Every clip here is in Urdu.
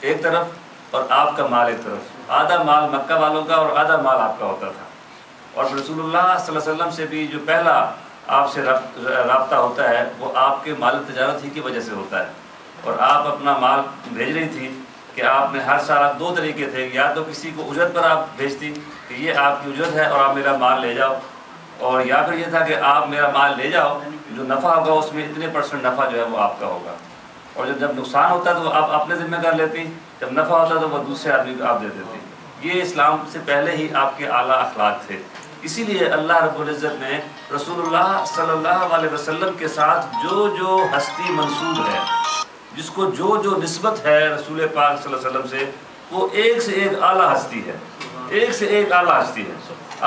ایک طرف اور آپ کا مال ایک طرف، آدھا مال مکہ والوں کا اور آدھا مال آپ کا ہوتا تھا۔ اور رسول اللہ صلی اللہ علیہ وسلم سے بھی جو پہلا آپ سے رابطہ ہوتا ہے وہ آپ کے مال تجارت ہی کی وجہ سے ہوتا ہے، اور آپ اپنا مال بھیج رہی تھی کہ آپ نے ہر سال دو طریقے تھے، یا تو کسی کو اجرت پر آپ بھیجتی کہ یہ آپ کی اجرت ہے اور آپ میرا مال لے جاؤ، اور یا پھر یہ تھا کہ آپ میرا مال لے جاؤ، جو نفع ہوگا اس میں اتنے % نفع جو ہے وہ آپ کا ہوگا، اور جب نقصان ہوتا تو آپ اپنے ذمہ کر لیتی، جب نفع ہوتا تو وہ دوسرے آدمی کو آپ دے دیتی۔ یہ اسلام سے پہلے ہی آپ کے اعلیٰ اخلاق تھے۔ اسی لیے اللہ رب العزت نے رسول اللہ صلی اللہ علیہ وسلم کے ساتھ جو ہستی منسوب ہے، جس کو جو نسبت ہے رسول پاک صلی اللہ علیہ وسلم سے، وہ ایک سے ایک اعلیٰ ہستی ہے، ایک سے ایک اعلیٰ ہستی ہے۔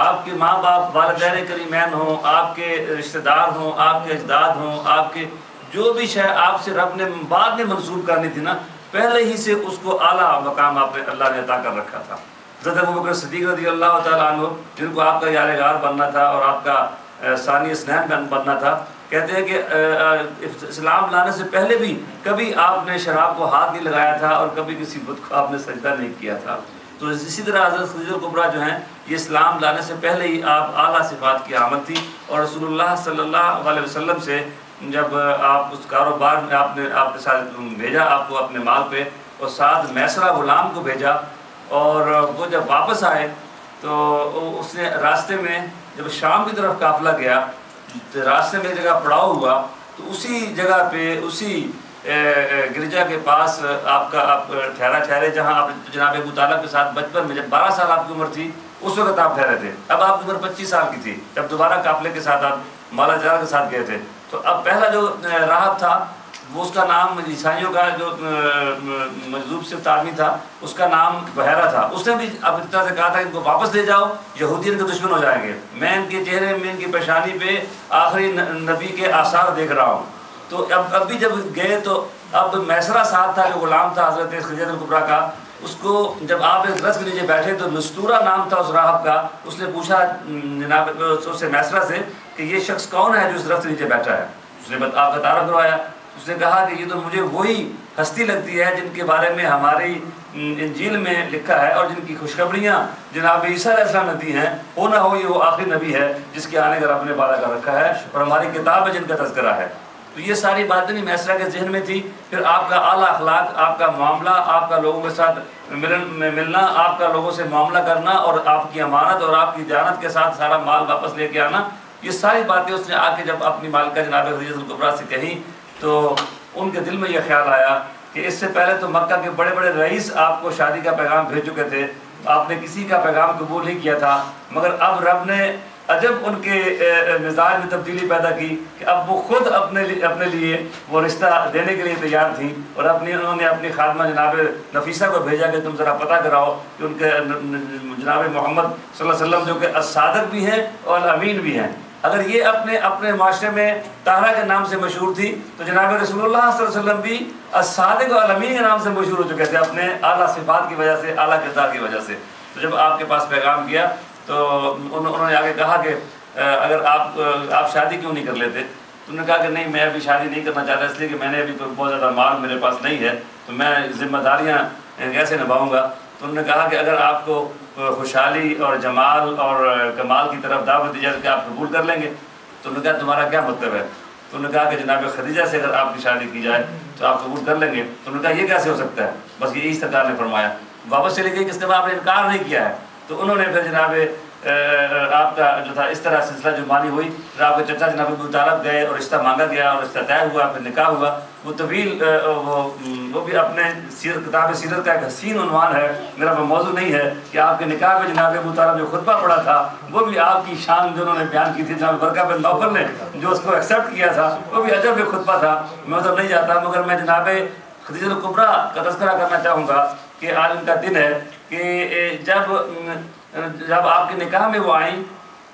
آپ کے ماں باپ والدین کریمین ہوں، آپ کے رشتہ دار ہوں، آپ کے اجداد ہوں، آپ کے جو بھی شے آپ سے رب نے بعد میں منسوب کرنی تھی نا، پہلے ہی سے اس کو اعلیٰ مقام آپ نے اللہ نے عطا کر رکھا تھا۔ حضرت ابوبکر صدیق رضی اللہ تعالیٰ عنہ، جن کو آپ کا یار غار بننا تھا اور آپ کا ثانی اسنین بننا تھا، کہتے ہیں کہ اسلام لانے سے پہلے بھی کبھی آپ نے شراب کو ہاتھ نہیں لگایا تھا اور کبھی کسی بت کو آپ نے سجدہ نہیں کیا تھا۔ تو اسی طرح حضرت خدیجہ الکبریٰ جو ہیں، یہ اسلام لانے سے پہلے ہی آپ اعلیٰ صفات کی عامل تھی، اور رسول اللہ صلی اللہ علیہ وسلم سے جب آپ اس کاروبار میں آپ کے ساتھ بھیجا آپ کو اپنے مال پہ، اور ساتھ میسرہ غلام کو بھیجا، اور وہ جب واپس آئے تو اس نے راستے میں جب شام کی طرف قافلہ گیا تو راستے میں جگہ پڑاؤ ہوا، تو اسی جگہ پہ اسی گرجا کے پاس آپ ٹھہرے جہاں آپ جناب ابو طالب کے ساتھ بچپن میں جب 12 سال آپ کی عمر تھی اس وقت آپ ٹھہرے تھے۔ اب آپ کی عمر 25 سال کی تھی جب دوبارہ قافلے کے ساتھ آپ مالا جار کے ساتھ گئے تھے۔ تو اب پہلا جو راہب تھا وہ اس کا نام عیسائیوں کا جو مجذوب صفت آدمی تھا اس کا نام بحیرہ تھا، اس نے بھی اب اس طرح سے کہا تھا کہ ان کو واپس لے جاؤ، یہودی ان کے دشمن ہو جائیں گے، میں ان کے چہرے میں ان کی پیشانی پہ آخری نبی کے آثار دیکھ رہا ہوں۔ تو اب بھی جب گئے تو اب میسرہ صاحب تھا جو غلام تھا حضرت خدیجہ الکبریٰ کا، اس کو جب آپ ایک درخت کے نیچے بیٹھے تو مستورہ نام تھا اس راہب کا، اس نے پوچھا جناب اس سے میسرہ سے کہ یہ شخص کون ہے جو اس درخت کے نیچے بیٹھا ہے؟ اس نے آپ کا تعارف کروایا۔ اس نے کہا کہ یہ تو مجھے وہی ہستی لگتی ہے جن کے بارے میں ہماری انجیل میں لکھا ہے اور جن کی خوشخبریاں جناب عیسیٰ علیہ السلام نے دی ہیں، ہو نہ ہو یہ وہ آخری نبی ہے جس کے آنے کا رب نے وعدہ کر رکھا ہے، اور ہماری کتاب میں جن کا تذکرہ ہے۔ تو یہ ساری باتیں نہیں میسرہ کے ذہن میں تھی۔ پھر آپ کا اعلیٰ اخلاق، آپ کا معاملہ، آپ کا لوگوں کے ساتھ ملنا، آپ کا لوگوں سے معاملہ کرنا، اور آپ کی امانت اور آپ کی دیانت کے ساتھ سارا مال واپس لے کے آنا، یہ ساری باتیں اس نے آ کے جب اپنی مالکہ جناب خدیجہ الکبریٰ سے کہیں تو ان کے دل میں یہ خیال آیا کہ اس سے پہلے تو مکہ کے بڑے بڑے رئیس آپ کو شادی کا پیغام بھیج چکے تھے، آپ نے کسی کا پیغام قبول نہیں کیا تھا، مگر اب رب نے عجب ان کے مزاج میں تبدیلی پیدا کی کہ اب وہ خود اپنے لیے وہ رشتہ دینے کے لیے تیار تھیں، اور انہوں نے اپنی خادمہ جناب نفیسہ کو بھیجا کہ تم ذرا پتہ کراؤ کہ ان کے جناب محمد صلی اللہ علیہ وسلم جو کہ الصادق بھی ہیں اور امین بھی ہیں، اگر یہ اپنے معاشرے میں طاہرہ کے نام سے مشہور تھی تو جناب رسول اللہ صلی اللہ علیہ وسلم بھی الصادق و الامین کے نام سے مشہور ہو چکے تھے اپنے اعلیٰ صفات کی وجہ سے، اعلیٰ کردار کی وجہ سے۔ تو جب آپ کے پاس پیغام گیا تو انہوں نے آگے کہا کہ اگر آپ شادی کیوں نہیں کر لیتے؟ تو انہوں نے کہا کہ نہیں، میں ابھی شادی نہیں کرنا چاہتا اس لیے کہ میں نے ابھی بہت زیادہ مال میرے پاس نہیں ہے، تو میں ذمہ داریاں کیسے نبھاؤں گا؟ تو انہوں نے کہا کہ اگر آپ کو خوشحالی اور جمال اور کمال کی طرف دعوت دی جائے کہ آپ قبول کر لیں گے؟ تو انہوں نے کہا تمہارا کیا مطلب ہے؟ تو انہوں نے کہا کہ جناب خدیجہ سے اگر آپ کی شادی کی جائے تو آپ قبول کر لیں گے؟ تو انہوں نے کہا یہ کیسے ہو سکتا ہے؟ بس یہی سرکار نے فرمایا۔ واپس چلے گئے کہ اس کے بعد آپ نے انکار نہیں کیا ہے۔ تو انہوں نے پھر جناب آپ کا جو تھا اس طرح سلسلہ جو مانی ہوئی، پھر آپ کے چچا جناب ابو طالب گئے اور رشتہ مانگا گیا اور رشتہ طے ہوا، پھر نکاح ہوا۔ وہ طویل وہ بھی اپنے کتاب سیرت کا ایک حسین عنوان ہے، میرا وہ موضوع نہیں ہے کہ آپ کے نکاح میں جناب ابو طالب جو خطبہ پڑھا تھا وہ بھی آپ کی شان جو انہوں نے بیان کی تھی، جناب برکہ بن نوفل نے جو اس کو ایکسیپٹ کیا تھا، وہ بھی عجب ایک خطبہ تھا۔ میں ادھر نہیں جاتا، مگر میں جناب خدیجہ الکبریٰ کا تذکرہ کرنا چاہوں گا کہ آج ان کا دن ہے کہ جب آپ کے نکاح میں وہ آئیں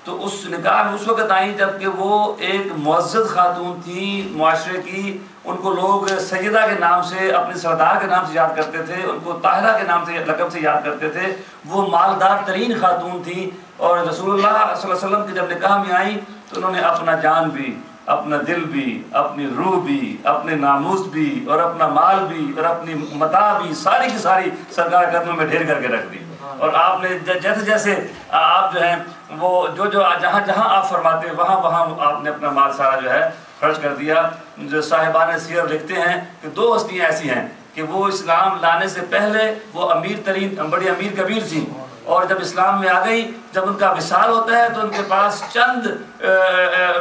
تو اس نکاح میں اس وقت آئیں جب کہ وہ ایک معزز خاتون تھی معاشرے کی، ان کو لوگ سیدہ کے نام سے، اپنے سردار کے نام سے یاد کرتے تھے، ان کو طاہرہ کے نام سے لقب سے یاد کرتے تھے، وہ مالدار ترین خاتون تھی، اور رسول اللہ صلی اللہ علیہ وسلم کے جب نکاح میں آئیں تو انہوں نے اپنا جان بھی اپنا دل بھی، اپنی روح بھی، اپنے ناموس بھی، اور اپنا مال بھی، اور اپنی متاع بھی، ساری کی ساری سرکار کے قدموں میں ڈھیر کر کے رکھ دی. اور آپ نے جیسے جیسے آپ جو ہیں وہ جو جہاں جہاں آپ فرماتے ہیں وہاں وہاں آپ نے اپنا مال سارا جو ہے خرچ کر دیا. جو صاحبان سیر لکھتے ہیں کہ 2 ہستیاں ایسی ہیں کہ وہ اسلام لانے سے پہلے وہ امیر ترین بڑی امیر کبیر تھیں، اور جب اسلام میں آ گئی، جب ان کا وصال ہوتا ہے تو ان کے پاس چند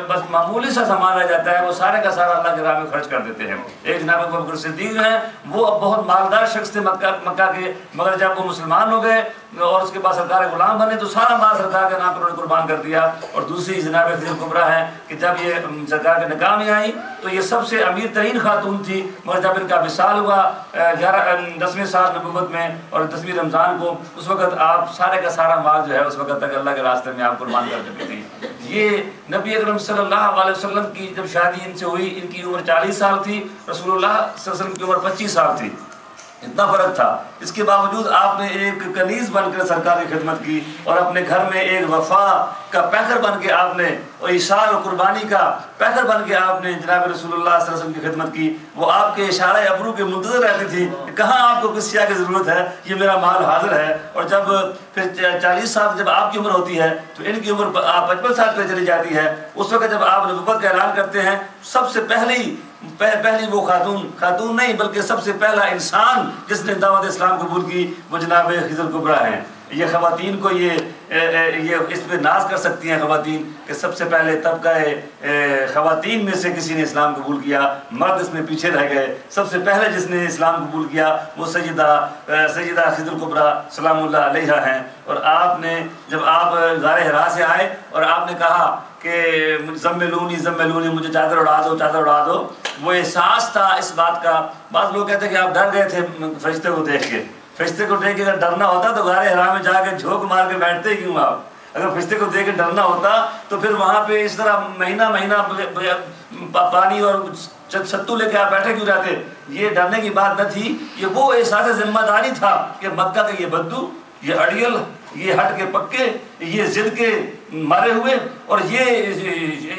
بس معمولی سا سامان رہ جاتا ہے، وہ سارے کا سارا اللہ کے راہ میں خرچ کر دیتے ہیں. ایک جناب ابو بکر صدیق ہیں، وہ بہت مالدار شخص تھے مکہ کے، مگر جب وہ مسلمان ہو گئے اور اس کے بعد سرکار غلام بنے تو سارا مال سرکار کے نام پر انہوں نے قربان کر دیا. اور دوسری جناب خدیجہ کبریٰ ہے کہ جب یہ سرکار کے نکاح میں آئی تو یہ سب سے امیر ترین خاتون تھی، مگر جب ان کا وصال ہوا 10ویں سال نبوت میں اور 10ویں رمضان کو، اس وقت آپ سارے کا سارا مال جو ہے اس وقت تک اللہ کے راستے میں آپ قربان کر چکی تھی. یہ نبی اکرم صلی اللہ علیہ وسلم کی جب شادی ان سے ہوئی، ان کی عمر 40 سال تھی، رسول اللہ صلی اللہ علیہ وسلم کی عمر 25 سال تھی. اتنا فرق تھا. اس کے باوجود آپ نے ایک کنیز بن کر سرکار کی خدمت کی، اور اپنے گھر میں ایک وفا کا پیکر بن کے آپ نے، اور اشارہ اور قربانی کا پیکر بن کے آپ نے جناب رسول اللہ صلی اللہ علیہ وسلم کی خدمت کی. وہ آپ کے اشارہ ابرو کے منتظر رہتی تھی کہ کہاں آپ کو کس شے کی ضرورت ہے، یہ میرا مال حاضر ہے. اور جب پھر 40 سال جب آپ کی عمر ہوتی ہے تو ان کی عمر 55 سال پہ چلی جاتی ہے. اس وقت جب آپ نبوت کا اعلان کرتے ہیں، سب سے پہلی وہ خاتون نہیں بلکہ سب سے پہلا انسان جس نے دعوت اسلام قبول کی وہ جناب خدیجہ کبریٰ ہیں. یہ خواتین کو یہ اس پہ ناز کر سکتی ہیں خواتین کہ سب سے پہلے طبقہ خواتین میں سے کسی نے اسلام قبول کیا، مرد اس میں پیچھے رہ گئے. سب سے پہلے جس نے اسلام قبول کیا وہ سیدہ خدیجہ کبریٰ سلام اللہ علیہا ہیں. اور آپ نے جب آپ غار حرا سے آئے اور آپ نے کہا کہ زملونی مجھے چادر اڑا دو، وہ احساس تھا اس بات کا. بعض لوگ کہتے ہیں کہ آپ ڈر گئے تھے فرشتے کو دیکھ کے. فرشتے کو دیکھ کے اگر ڈرنا ہوتا تو غار حرا میں جا کے جھونک مار کے بیٹھتے کیوں آپ؟ اگر فرشتے کو دیکھ کے ڈرنا ہوتا تو پھر وہاں پہ اس طرح مہینہ پانی اور ستو لے کے آپ بیٹھے کیوں رہتے؟ یہ ڈرنے کی بات نہ تھی، یہ وہ احساس ذمہ داری تھا کہ مکہ کے یہ بدو، یہ اڑیل، یہ ہٹ کے پکے، یہ ضد کے مارے ہوئے اور یہ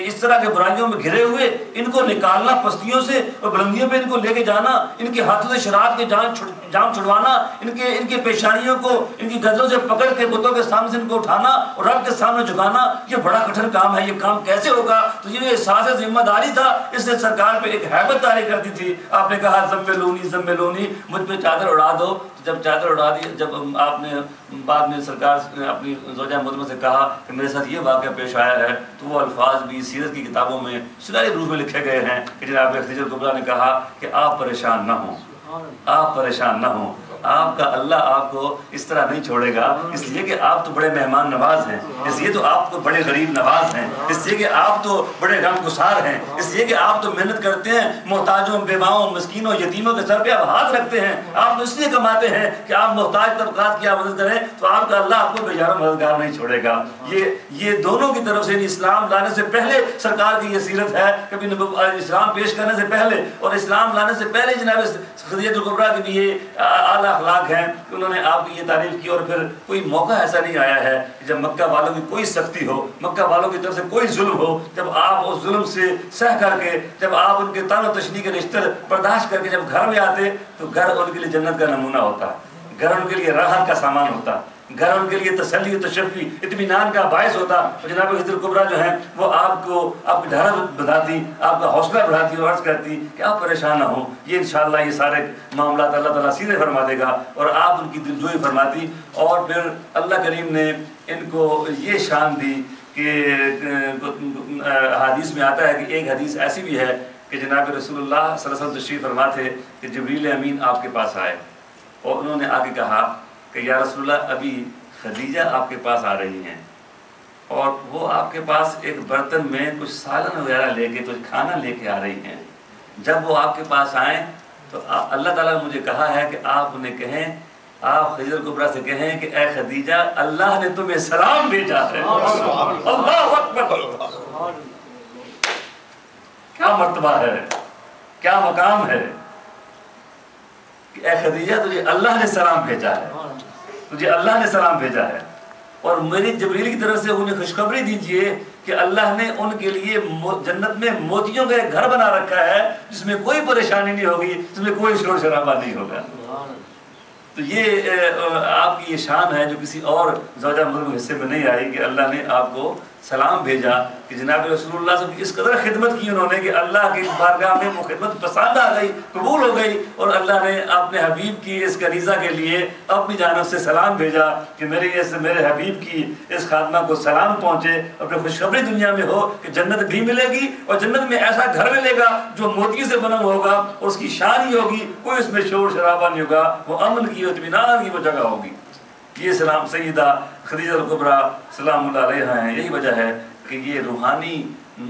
اس طرح کے برائیوں میں گھرے ہوئے، ان کو نکالنا پستیوں سے اور بلندیوں پہ ان کو لے کے جانا، ان کے ہاتھوں سے شراب کے جام چھڑوانا، ان کے پیشانیوں کو ان کی گدروں سے پکڑ کے بتوں کے سامنے سے ان کو اٹھانا اور رب کے سامنے جھکانا، یہ بڑا کٹھن کام ہے. یہ کام کیسے ہوگا؟ تو یہ احساس ذمہ داری تھا، اس سے سرکار پہ ایک ہیبت طاری کرتی تھی. آپ نے کہا زملونی مجھ پہ چادر اڑا دو. جب چادر اڑا دی، جب آپ نے بعد میں سرکار اپنی زوجہ محترمہ سے کہا کہ میرے ساتھ یہ واقعہ پیش آیا ہے، تو وہ الفاظ بھی سیرت کی کتابوں میں سنہرے روپ میں لکھے گئے ہیں کہ جناب خدیجہ کبریٰ نے کہا کہ آپ پریشان نہ ہوں، آپ پریشان نہ ہوں، آپ کا اللہ آپ کو اس طرح نہیں چھوڑے گا، اس لیے کہ آپ تو بڑے مہمان نواز ہیں، اس لیے تو آپ تو بڑے غریب نواز ہیں، اس لیے کہ آپ تو بڑے غم گسار ہیں، اس لیے کہ آپ تو محنت کرتے ہیں، محتاجوں، بیواؤں، مسکینوں، یتیموں کے سر پہ آپ ہاتھ رکھتے ہیں. آپ تو اس لیے کماتے ہیں کہ آپ محتاج طبقات کی آپ مدد کریں، تو آپ کا اللہ آپ کو بیچارہ مددگار نہیں چھوڑے گا. یہ دونوں کی طرف سے اسلام لانے سے پہلے سرکار کی یہ سیرت ہے. کبھی اسلام پیش کرنے سے پہلے اور اسلام لانے سے پہلے جناب خدیجہ کبریٰ کی بھی یہ اعلیٰ اخلاق ہیں کہ انہوں نے آپ کی یہ تعریف کی. اور پھر کوئی موقع ایسا نہیں آیا ہے کہ جب مکہ والوں کی کوئی سختی ہو، مکہ والوں کی طرف سے کوئی ظلم ہو، جب آپ اس ظلم سے سہ کر کے، جب آپ ان کے تن و تشنیع کے رشتے برداشت کر کے جب گھر میں آتے تو گھر ان کے لیے جنت کا نمونہ ہوتا، گھر ان کے لیے راحت کا سامان ہوتا، گھر ان کے لیے تسلی و تشفی اطمینان کا باعث ہوتا. جناب خدیجہ کبریٰ جو ہیں وہ آپ کی ڈھارس بڑھاتی، آپ کا حوصلہ بڑھاتی اور عرض کرتی کہ آپ پریشان نہ ہوں، یہ انشاءاللہ یہ سارے معاملات اللہ تعالیٰ سیدھے فرما دے گا. اور آپ ان کی دلجوئی فرماتی. اور پھر اللہ کریم نے ان کو یہ شان دی کہ حدیث میں آتا ہے کہ ایک حدیث ایسی بھی ہے کہ جناب رسول اللہ صلی اللہ علیہ وسلم تشریف فرما تھے کہ جبریل امین آپ کے پاس آئے اور انہوں نے آگے کہا کہ یا رسول اللہ ابھی خدیجہ آپ کے پاس آ رہی ہیں اور وہ آپ کے پاس ایک برتن میں کچھ سالن وغیرہ لے کے کچھ کھانا لے کے آ رہی ہیں. جب وہ آپ کے پاس آئیں تو اللہ تعالیٰ نے مجھے کہا ہے کہ آپ انہیں کہیں، آپ خدیجہ کبریٰ سے کہیں کہ اے خدیجہ اللہ نے تمہیں سلام بھیجا ہے. اللہ اکبر! کیا مرتبہ ہے، کیا مقام ہے کہ اے خدیجہ تجھے اللہ نے سلام بھیجا ہے، تجھے اللہ نے سلام بھیجا ہے. اور میری جبریل کی طرف سے انہیں خوشخبری دیجئے کہ اللہ نے ان کے لیے جنت میں موتیوں کا ایک گھر بنا رکھا ہے جس میں کوئی پریشانی نہیں ہوگی، جس میں کوئی شور شرابہ نہیں ہوگا۔ تو یہ آپ کی یہ شان ہے جو کسی اور زوجہ مرغ حصے میں نہیں آئی کہ اللہ نے آپ کو سلام بھیجا کہ جناب رسول اللہ صلی اللہ علیہ وسلم کی اس قدر خدمت کی انہوں نے کہ اللہ کی بارگاہ میں وہ خدمت پسند آ گئی، قبول ہو گئی، اور اللہ نے اپنے حبیب کی اس کنیزہ کے لیے اپنی جانب سے سلام بھیجا کہ میرے حبیب کی اس خادمہ کو سلام پہنچے، اپنے خوشخبری دنیا میں ہو کہ جنت بھی ملے گی اور جنت میں ایسا گھر ملے گا جو موتی سے بنا ہوگا اور اس کی شان ہی ہوگی، کوئی اس میں شور شرابہ نہیں ہوگا، وہ امن کی اطمینان کی وہ جگہ ہوگی۔ یہ سلام سیدہ خدیجہ الکبریٰ سلام اللہ علیہا ہیں۔ یہی وجہ ہے کہ یہ روحانی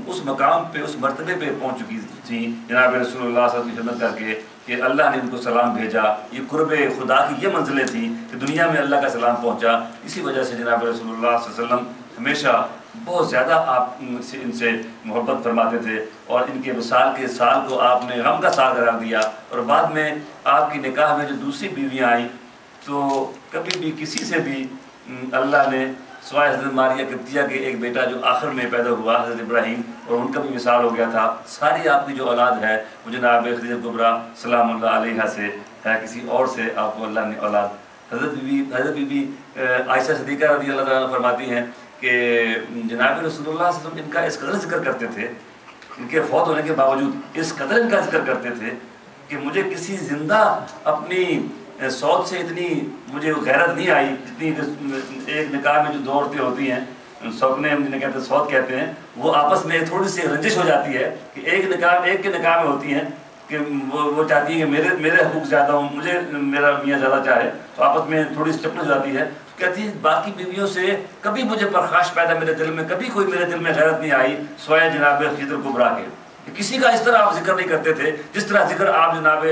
اس مقام پہ، اس مرتبے پہ پہنچ چکی تھی جناب رسول اللہ صلی اللہ علیہ وسلم کی خدمت کر کے کہ اللہ نے ان کو سلام بھیجا۔ یہ قرب خدا کی یہ منزلیں تھیں کہ دنیا میں اللہ کا سلام پہنچا۔ اسی وجہ سے جناب رسول اللہ صلی اللہ علیہ وسلم ہمیشہ بہت زیادہ آپ ان سے محبت فرماتے تھے، اور ان کے وصال کے سال کو آپ نے غم کا سال قرار دیا۔ اور بعد میں آپ کی نکاح میں جو دوسری بیویاں آئیں تو کبھی بھی کسی سے بھی اللہ نے سوائے حضرت ماریہ قبطیہ کے ایک بیٹا جو آخر میں پیدا ہوا حضرت ابراہیم، اور ان کا بھی مثال ہو گیا تھا، ساری آپ کی جو اولاد ہے وہ جناب خدیجہ الکبریٰ سلام اللہ علیہا سے ہے، کسی اور سے آپ کو اللہ نے اولاد۔ حضرت بی بی عائشہ صدیقہ رضی اللہ تعالیٰ فرماتی ہیں کہ جناب رسول اللہ صلی اللہ علیہ وسلم ان کا اس قدر ذکر کرتے تھے، ان کے فوت ہونے کے باوجود اس قدر ان کا ذکر کرتے تھے کہ مجھے کسی زندہ اپنی صوت سے اتنی مجھے غیرت نہیں آئی جتنی ایک نکاح میں جو دو عورتیں ہوتی ہیں، سوکنے ہم جنہیں کہتے ہیں صوت کہتے ہیں، وہ آپس میں تھوڑی سی رنجش ہو جاتی ہے کہ ایک کے نکاح میں ہوتی ہیں کہ وہ چاہتی ہے کہ میرے حقوق زیادہ ہوں، مجھے میرا میاں زیادہ چاہے، تو آپس میں تھوڑی سی چپٹ ہو جاتی ہے۔ کہتی ہے باقی بیویوں سے کبھی مجھے پرخاش پیدا میرے دل میں، کبھی کوئی میرے دل میں غیرت نہیں آئی سوائے جناب خدیجہ الکبریٰ کے۔ کسی کا اس طرح آپ ذکر نہیں کرتے تھے جس طرح ذکر آپ جناب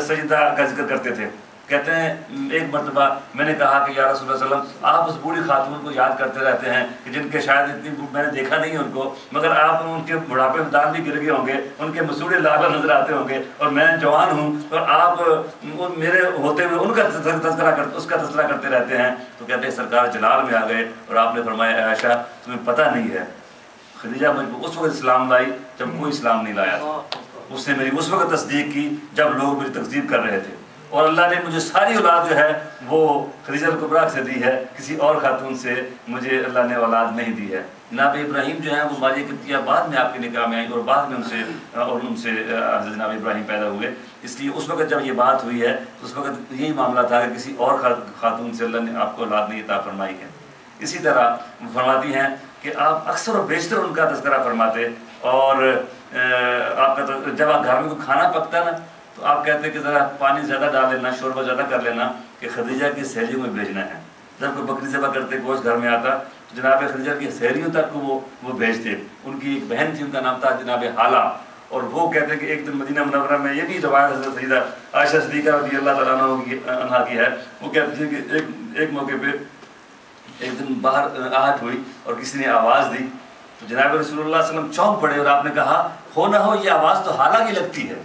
سیدہ کا ذکر کرتے تھے۔ کہتے ہیں ایک مرتبہ میں نے کہا کہ یا رسول اللہ صلی اللہ علیہ وسلم آپ اس بوڑھی خاتون کو یاد کرتے رہتے ہیں کہ جن کے شاید اتنی میں نے دیکھا نہیں ان کو، مگر آپ ان کے بڑھاپے میں دان بھی گر گئے ہوں گے، ان کے مسوڑے لال نظر آتے ہوں گے، اور میں جوان ہوں اور آپ میرے ہوتے ہوئے ان کا تذکرہ کرتے رہتے ہیں۔ تو کہتے ہیں سرکار جلال میں آ گئے اور آپ نے فرمایا عائشہ تمہیں پتہ نہیں ہے خدیجہ مجھ کو اس وقت اسلام لائی جب کوئی اسلام نہیں لایا تھا، اس نے میری اس وقت تصدیق کی جب لوگ میری تکذیب کر رہے تھے، اور اللہ نے مجھے ساری اولاد جو ہے وہ خدیجہ الکبریٰ سے دی ہے، کسی اور خاتون سے مجھے اللہ نے اولاد نہیں دی ہے۔ جناب ابراہیم جو ہیں وہ ماریہ قبطیہ بعد میں آپ کے نکاح میں آئیں اور بعد میں ان سے حضرت جناب ابراہیم پیدا ہوئے، اس لیے اس وقت جب یہ بات ہوئی ہے تو اس وقت یہی معاملہ تھا کہ کسی اور خاتون سے اللہ نے آپ کو اولاد نہیں عطا فرمائی ہے۔ اسی طرح فرماتی ہیں کہ آپ اکثر و بیشتر ان کا تذکرہ فرماتے، اور آپ کا جب آپ گھر میں کوئی کھانا پکتا نا تو آپ کہتے ہیں کہ ذرا پانی زیادہ ڈال لینا، شوربہ زیادہ کر لینا کہ خدیجہ کی سہیلیوں میں بھیجنا ہے۔ جب کوئی بکری ذبح کرتے گوشت گھر میں آتا تو جناب خدیجہ کی سہیلیوں تک کو وہ بھیجتے۔ ان کی ایک بہن تھی، ان کا نام تھا جناب حالہ، اور وہ کہتے ہیں کہ ایک دن مدینہ منورہ میں، یہ بھی روایت حضرت سیدہ عائشہ صدیقہ رضی اللہ تعالیٰ عنہا کی ہے، وہ کہتے ہیں کہ ایک موقع پہ ایک دن باہر آہٹ ہوئی اور کسی نے آواز دی تو جناب رسول اللہ صلی اللہ علیہ وسلم چونک پڑے اور آپ نے کہا ہو نہ ہو یہ آواز تو حالہ کی لگتی ہے،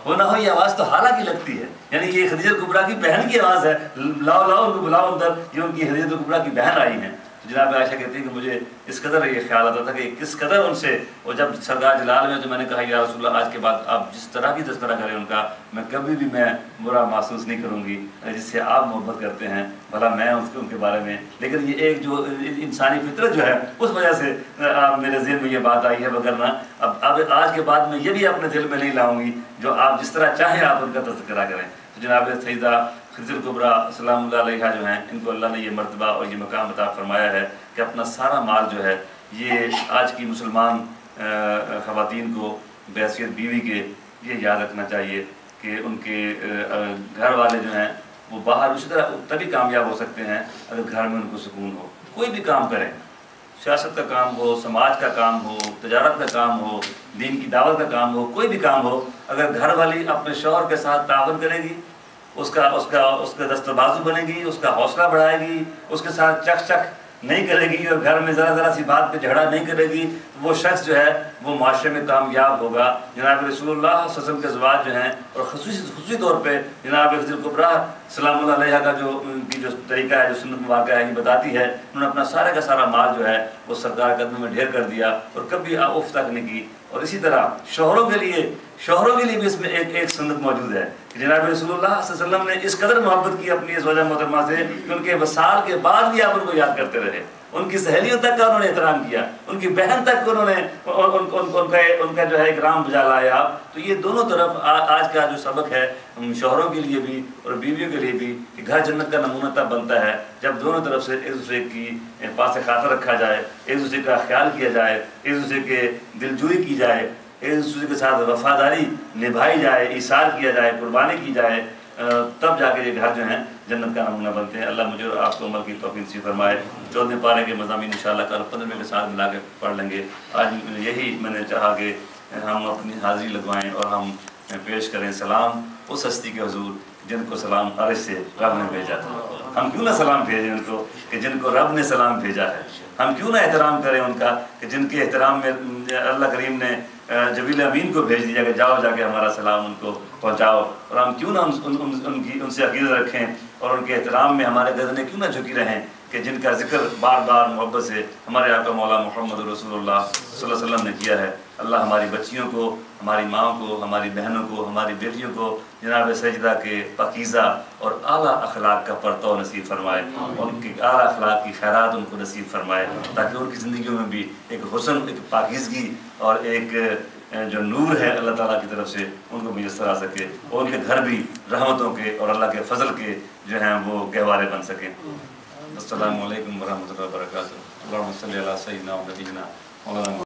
ہو نہ ہو یہ آواز تو حالہ کی لگتی ہے، یعنی یہ خدیجہ الکبریٰ کی بہن کی آواز ہے، لاؤ ان کو بلاؤ اندر، یہ ان کی خدیجہ الکبریٰ کی بہن آئی ہیں۔ تو جناب عائشہ کہتی ہیں کہ مجھے اس قدر یہ خیال آتا تھا کہ کس قدر ان سے، اور جب سرکار جلال میں تو میں نے کہا یا رسول اللہ آج کے بعد آپ جس طرح کی تذکرہ کریں ان کا میں کبھی بھی میں برا محسوس نہیں کروں گی، جس سے آپ محبت کرتے ہیں بھلا میں ان کے بارے میں، لیکن یہ ایک جو انسانی فطرت جو ہے اس وجہ سے آپ میرے ذہن میں یہ بات آئی ہے، وگرنہ اب آج کے بعد میں یہ بھی اپنے دل میں نہیں لاؤں گی، جو آپ جس طرح چاہیں آپ ان کا تذکرہ کریں۔ تو جناب سیدہ خدیجہ الکبریٰ سلام اللہ علیہا جو ہیں ان کو اللہ نے یہ مرتبہ اور یہ مقام عطا فرمایا ہے کہ اپنا سارا مال جو ہے یہ آج کی مسلمان خواتین کو بحیثیت بیوی کے یہ یاد رکھنا چاہیے کہ ان کے گھر والے جو ہیں وہ باہر اسی طرح تبھی کامیاب ہو سکتے ہیں اگر گھر میں ان کو سکون ہو۔ کوئی بھی کام کریں، سیاست کا کام ہو، سماج کا کام ہو، تجارت کا کام ہو، دین کی دعوت کا کام ہو، کوئی بھی کام ہو، اگر گھر والی اپنے شوہر کے ساتھ تعاون کرے گی، اس کا دست بازو بنے گی، اس کا حوصلہ بڑھائے گی، اس کے ساتھ چک نہیں کرے گی اور گھر میں ذرا سی بات پہ جھگڑا نہیں کرے گی، وہ شخص جو ہے وہ معاشرے میں کامیاب ہوگا۔ جناب رسول اللہ صلی اللہ علیہ وسلم کے ازواج جو ہیں، اور خصوصی طور پہ جناب خدیجہ کبریٰ سلام اللہ علیہا کا جو ان کی جو طریقہ ہے، جو سنت مبارکہ ہے، یہ بتاتی ہے انہوں نے اپنا سارا کا سارا مال جو ہے وہ سرکار کے قدموں میں ڈھیر کر دیا اور کبھی اف تک نہیں کی۔ اور اسی طرح شوہروں کے لیے بھی اس میں ایک سنت موجود ہے کہ جناب رسول اللہ صلی اللہ علیہ وسلم نے اس قدر محبت کی اپنی زوجہ محترمہ سے کہ ان کے وصال کے بعد بھی آپ ان کو یاد کرتے رہے، ان کی سہیلیوں تک کا انہوں نے احترام کیا، ان کی بہن تک کو انہوں نے ان کا جو ہے اکرام بجا لایا آپ۔ تو یہ دونوں طرف آج کا جو سبق ہے شوہروں کے لیے بھی اور بیویوں کے لیے بھی کہ گھر جنت کا نمونہ تب بنتا ہے جب دونوں طرف سے ایک دوسرے کی پاس خاطر رکھا جائے، ایک دوسرے کا خیال کیا جائے، ایک دوسرے کے دلجوئی کی جائے، ایک دوسرے کے ساتھ وفاداری نبھائی جائے، ایثار کیا جائے، قربانی کی جائے، تب جا کے یہ گھر جو ہیں جنت کا نمونہ بنتے ہیں۔ اللہ مجھے اور آپ کو عمل کی توفیق نصیب فرمائے۔ 14 پارے کے مضامین انشاءاللہ کل 15 کے ساتھ ملا کے پڑھ لیں گے۔ آج یہی میں نے چاہا کہ ہم اپنی حاضری لگوائیں اور ہم پیش کریں سلام اس ہستی کے حضور جن کو سلام عرش سے رب نے بھیجا تھا۔ ہم کیوں نہ سلام بھیجیں ان کو کہ جن کو رب نے سلام بھیجا ہے؟ ہم کیوں نہ احترام کریں ان کا کہ جن کے احترام میں اللہ کریم نے جبریل امین کو بھیج دیا کہ جاؤ جا کے ہمارا سلام ان کو پہنچاؤ؟ اور ہم کیوں نہ ان سے عقیدت رکھیں اور ان کے احترام میں ہمارے گردنیں کیوں نہ جھکی رہیں کہ جن کا ذکر بار بار محبت سے ہمارے آقا مولا محمد رسول اللہ صلی اللہ علیہ وسلم نے کیا ہے۔ اللہ ہماری بچیوں کو، ہماری ماں کو، ہماری بہنوں کو، ہماری بیٹیوں کو جناب سجدہ کے پاکیزہ اور اعلیٰ اخلاق کا پرتو نصیب فرمائے، ان کی اعلیٰ اخلاق کی خیرات ان کو نصیب فرمائے تاکہ ان کی زندگیوں میں بھی ایک حسن، ایک پاکیزگی اور ایک جو نور ہے اللہ تعالیٰ کی طرف سے ان کو میسر آ سکے اور ان کے گھر بھی رحمتوں کے اور اللہ کے فضل کے جو ہیں وہ گہوارے بن سکیں۔ السلام علیکم ورحمۃ اللہ وبرکاتہ۔ اللہم صلی علی سیدنا و نبینا مولانا